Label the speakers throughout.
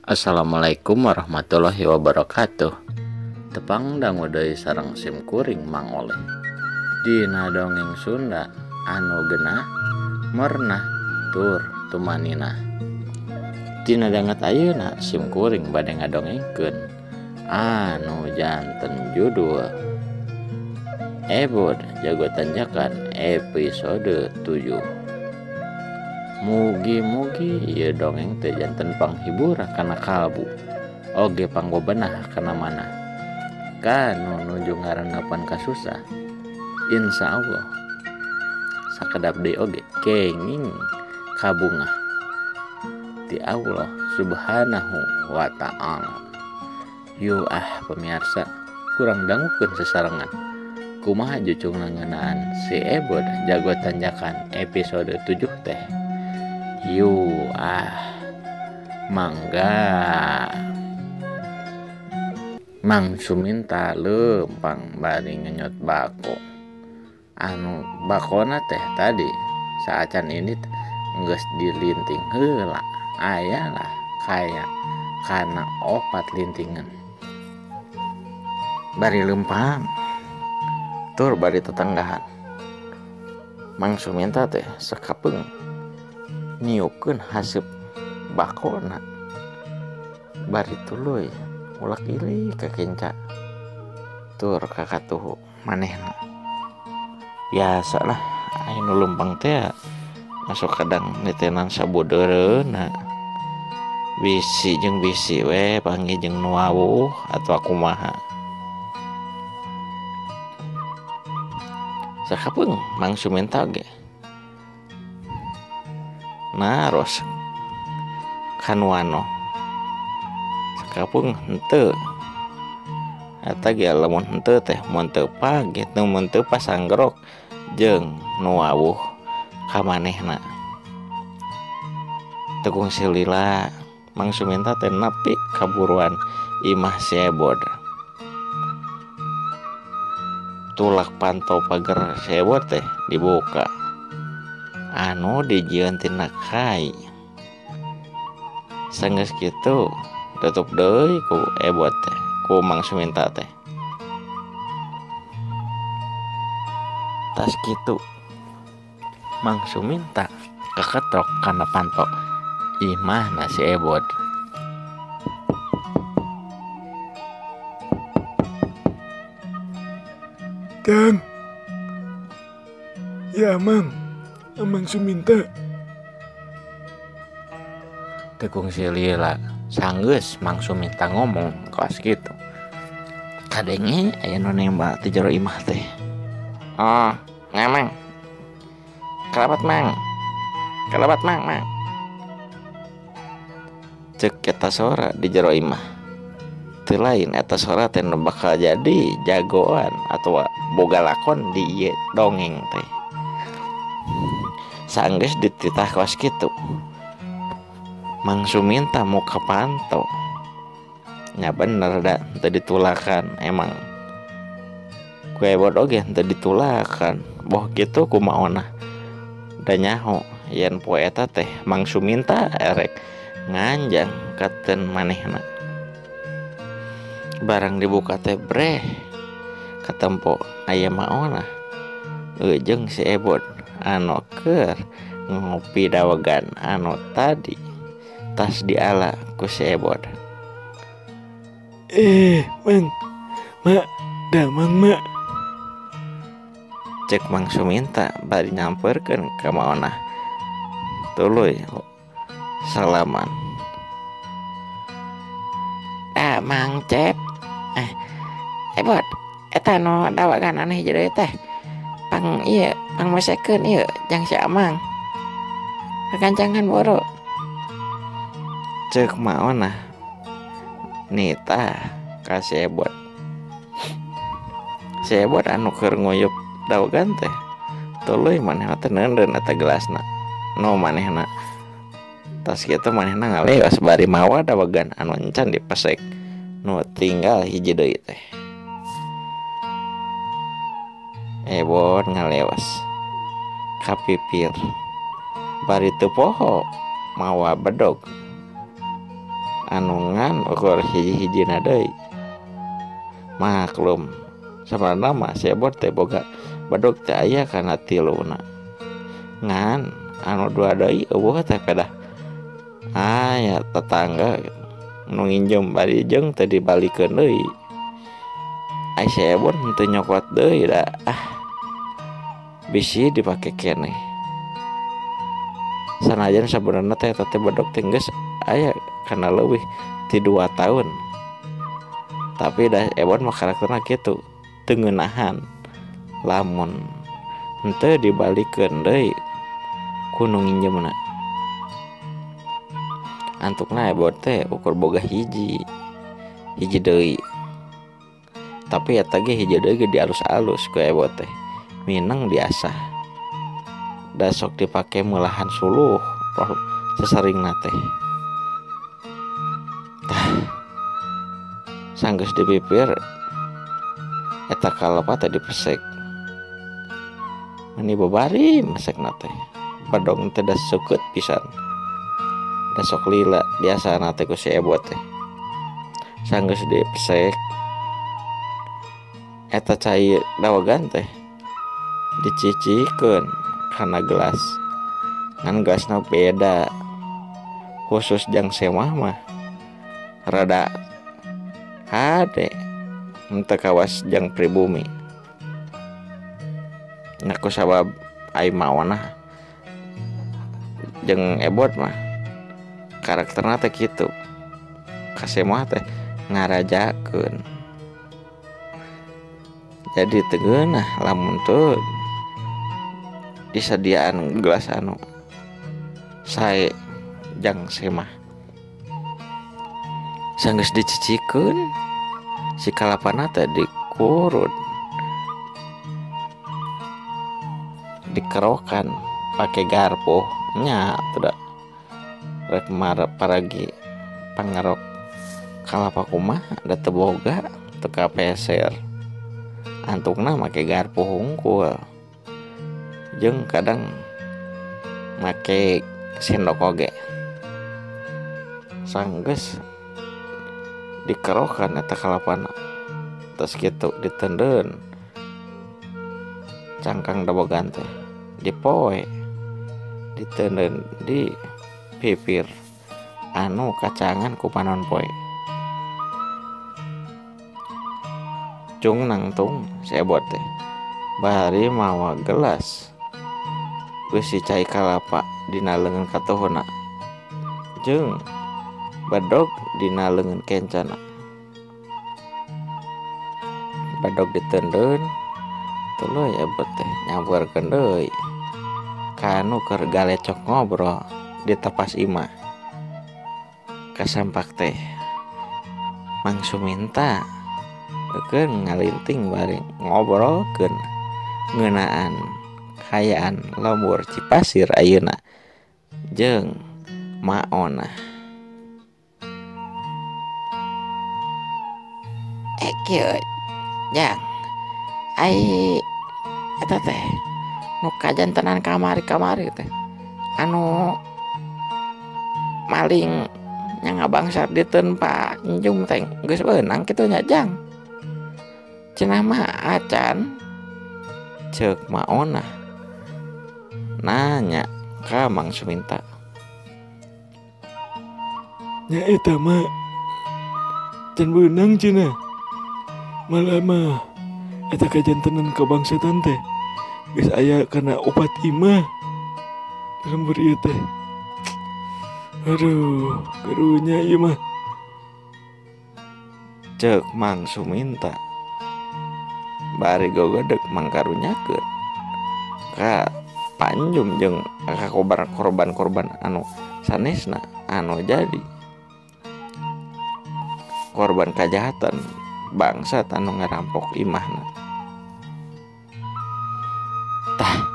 Speaker 1: Assalamualaikum warahmatullahi wabarakatuh. Tepang dangu deui sareng sim kuring Mang Oleh. Dina dongeng Sunda anu genah mernah tur tumanina. Dina danget ayeuna sim kuring bade ngadongengkeun anu janten judul Ebod Jago Tanjakan episode 7. Mugi-mugi ieu dongeng teh janten panghibur kana kalbu oge panggobenah kana mana kanu nuju ngarenapan kasusah. Insya Allah sakedap deui oge kenging kabungah ti Allah subhanahu wa ta'ala. Yu pemirsa, kurang dangukeun sesarengan kumaha jucungna ngeunaan si Ebod Jago Tanjakan episode 7 teh. Mangga Mang Suminta lempang bari ngenyot bako. Anu bakona teh tadi saacan ini geus dilinting heula aya lah kaya kana 4 lintingan. Bari lempang tur bari tetanggahan Mang Suminta teh sakapeung niupkeun haseup bakona bari tuluy ulak iri ka kenca tur ka katuhu manehna. Biasalah aya nu lempang teh masuk kadang nitenan sabudeureuna bisi jeung bisi we panggih jeung nu wawuh atawa kumaha. Sakapeung Mang Suminta ge naros kanuano sakapeung henteu eta ge lamun henteu teh mun teu page teu mun teu pasanggrok jeung nu wawuh ka manehna. Tekung silila Mang Suminta teh nepi kaburuan imah si Ebod. Tulak pantau pagar si Ebod teh dibuka anu dijieun tina kai. Sanggeus kitu tutup deui ku Ebod teh ku Mang Suminta teh. Tas kitu Mang Suminta keketrok kana panto imahna si Ebod.
Speaker 2: Kang, ya Mang Suminta.
Speaker 1: Tekung silila sanggeus Mang Suminta ngomong kaos kitu kadenge aya nu nembak ti jero imah teh. Oh, ngamang. Kalabat Mang. Ceuk eta sora di jero imah. Teu lain eta sora teh nu bakal jadi jagoan atawa boga lakon di ieu dongeng teh. Sanggeus dititah kaos kitu Mang Suminta mau kapantau nya bener da teu ditulakan emang ku Ebod oge teu ditulakan boh kitu kumaona da nyaho yen poe eta teh Mang Suminta erek nganjang katen manehna. Barang dibuka teh breh katempo aya maona jeung si Ebod anu keur ngopi dawegan anu tadi tas diala ku si Ebod.
Speaker 2: Mang, mak, damang mak.
Speaker 1: Cek Mang Suminta bari nyamperkeun ka maona tuluy salaman. Mang Cep, Ebod, eta nu dawagan aneh jadi teh pang masakeun ieu jang si Amang kekancangan boro. Ceuk maona nita ka si Ebod. Si Ebod anu keur nguyup dawagan teh tuluy manehna teh neundeun eta gelasna nu manehna tas kitu manehna ngalewas bari mawa dawagan anu encan dipesek nu tinggal hiji deui teh. Ebod ngalewas kapipir bari teu poho mawa bedog anungan ukur hiji-hiji deui. Maklum sebenarnya mah si Ebot teh boga badog teh aya kana tiluna. Ngan anu dua deui eueuh teh pedah aya tetangga nu nginjem bari jeung teu dibalikeun deui. Ai si Ebot teu nyokot deui da bisi dipake keneh. Sanajan sabenerna teh eta teh badog teh geus aya kana leuwih ti 2 tahun. Tapi dah Ebot mah karakterna kitu, teu ngeunahan lamun henteu dibalikeun deui ku nu nginjemna. Antukna Ebot teh ukur boga hiji deui. Tapi eta ge hiji deui ge dialus-alus ku Ebot teh. Mineng diasah. Da sok dipake meulahan suluh sasaringna teh. Sanggeus dipipir eta kalapa teh dipesek. Meni babari mesekna teh. Badog teh da sukeut pisan. Da sok lila biasana teh ku si Ebot teh. Sanggeus dipesek eta cai dawagan teh dicicikeun kana gelas. Ngan gelasna beda. Khusus jang semah mah rada hade henteu kawas jang pribumi. Nah kusabab ai maona jeung Ebot mah karakterna teh kitu. Kasemah teh ngarajakeun. Jadi teu geunah lamun teu disediaan gelas anu sae jang semah. Sanggeus dicicikeun si kalapana teh dikurud, dikerokan pake garpu nya teu da rek marep paragi pangarok kalapa kumaha da teu boga teu kapeser. Antukna make garpu hungkul jeung kadang make sendok oge. Sanggeus dikerokan eta kalapana terus kitu ditendeun cangkang dabogan teh dipoe ditendeun di pipir anu kacangan ku panon poe. Cung nangtung si Ebot teh bari mawa gelas geus si cai kalapa dina leungeun katuhuna jeung badog dina leungeun kencana. Badog ditendeun tuluy Ebot teh nyamperkeun deui kanu keur galecok ngobrol di tepas imah. Kasampak teh Mang Suminta eukeun ngalinting bari ngobrolkeun ngeunaan kaayaan lembur Cipasir ayeuna jeung maona. Kieu jang ai eta teh nu kajantenan kamari-kamari teh anu maling nya ngabangsar di tempat njum teh geus beunang kitu nya jang. Cenah mah acan ceuk maona nanya ka Mang Suminta.
Speaker 2: Nya eta mah can beunang cenah. Malah mah eta kajantenan kabangsetan teh geus aya kana opat imah lembur ieu teh. Aduh, karunya ieu mah.
Speaker 1: Ceuk Mang Suminta bari gogodeg mangkarunyakeun ka Panjum jeung ka korban-korban anu sanesna anu jadi korban kajahatan bangsat anu ngarampok imahna. Tah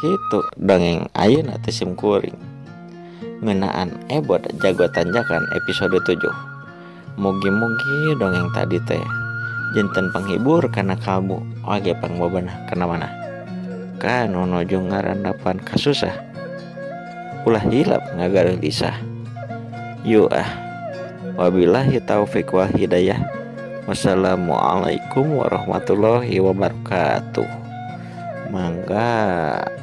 Speaker 1: kitu dongeng ayeuna teh simkuring ngeunaan Ebot Jago Tanjakan episode 7. Mugi-mugi dongeng tadi teh jinten penghibur kana kalbu oge pangbobenah kana mana kanu nuju ngarandapan kasusah ulah hilap ngagaruh lisah. Yuk Wabillahi taufiq wal hidayah. Wassalamualaikum warahmatullahi wabarakatuh. Mangga.